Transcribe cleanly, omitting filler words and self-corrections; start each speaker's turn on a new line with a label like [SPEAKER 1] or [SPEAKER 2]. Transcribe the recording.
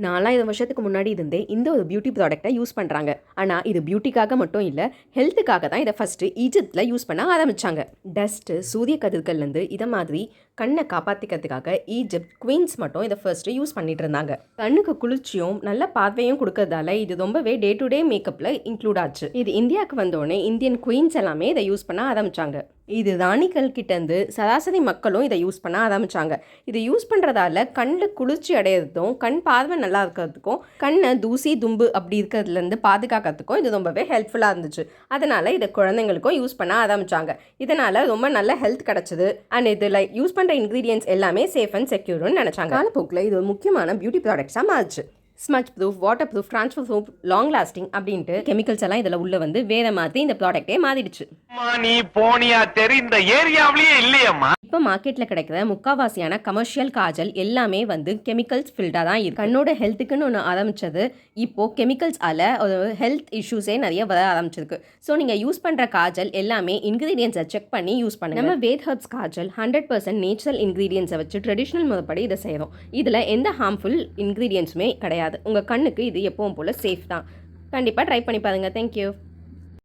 [SPEAKER 1] 4000 வருஷத்துக்கு முன்னாடி இருந்தே இந்த ஒரு பியூட்டி ப்ராடக்ட்டை யூஸ் பண்ணுறாங்க. ஆனால் இது பியூட்டிக்காக மட்டும் இல்லை, ஹெல்த்துக்காக தான் இதை ஃபஸ்ட்டு ஈஜிப்தில் யூஸ் பண்ண ஆரம்பித்தாங்க. டஸ்ட்டு, சூரிய கதிர்கள்லேருந்து இதை மாதிரி கண்ணை காப்பாற்றிக்கிறதுக்காக ஈஜிப்ட் குவீன்ஸ் மட்டும் இதை ஃபர்ஸ்ட்டு யூஸ் பண்ணிட்டு இருந்தாங்க. கண்ணுக்கு குளிர்ச்சியும் நல்ல பார்வையும் கொடுக்கறதால இது ரொம்பவே டே டு டே மேக்கப்பில் இன்க்ளூட் ஆச்சு. இது இந்தியாவுக்கு வந்தோடனே இந்தியன் குவீன்ஸ் எல்லாமே இதை யூஸ் பண்ண ஆரம்பித்தாங்க. இது ராணிகள் கிட்டேருந்து சராசரி மக்களும் இதை யூஸ் பண்ண ஆரம்பித்தாங்க. இதை யூஸ் பண்ணுறதால கண்ணில் குளிர்ச்சி அடையிறதும் கண் பார்வை நல்லா இருக்கிறதுக்கும் கண்ணை தூசி தும்பு அப்படி இருக்கிறதுலேருந்து பாதுகாக்கிறதுக்கும் இது ரொம்பவே ஹெல்ப்ஃபுல்லாக இருந்துச்சு. அதனால் இதை குழந்தைங்களுக்கும் யூஸ் பண்ண ஆரம்பித்தாங்க. இதனால் ரொம்ப நல்ல ஹெல்த் கிடச்சிது. அண்ட் இதில் யூஸ் பண்ணுற இன்க்ரீடியன்ஸ் எல்லாமே சேஃப் அண்ட் செக்யூர்னு நினச்சாங்க. காலப்போக்கில் இது ஒரு முக்கியமான பியூட்டி ப்ராடக்ட்ஸாக மாறிச்சு. Smudge proof, water proof, transfer proof, long lasting அப்படின்ட்டு கெமிக்கல்ஸ் எல்லாம் இதில் உள்ள வந்து வேற மாதிரி இந்த ப்ராடக்டே மாறிடுச்சு. இப்போ மார்க்கெட்டில் கிடைக்கிற முக்காவாசியான கமர்ஷியல் காஜல் எல்லாமே வந்து கெமிக்கல்ஸ் ஃபில்டாக தான் இருக்குது. கண்ணோட ஹெல்த்துக்குன்னு ஒன்று ஆரம்பித்தது இப்போது கெமிக்கல்ஸால் ஒரு ஹெல்த் இஷ்யூஸே நிறைய வர ஆரம்பிச்சிருக்கு. ஸோ நீங்கள் யூஸ் பண்ணுற காஜல் எல்லாமே இன்க்ரீடியன்ஸை செக் பண்ணி யூஸ் பண்ணுங்கள். நம்ம வேத் ஹெர்ப்ஸ் காஜல் 100% நேச்சுரல் இன்க்ரீடியன்ஸை வச்சு ட்ரெடிஷ்னல் முறைப்படி இதை செய்கிறோம். இதில் எந்த ஹார்ம்ஃபுல் இன்க்ரீடியன்ஸுமே கிடையாது. உங்கள் கண்ணுக்கு இது எப்பவும் போல் சேஃப் தான். கண்டிப்பாக ட்ரை பண்ணி பாருங்கள். தேங்க்யூ.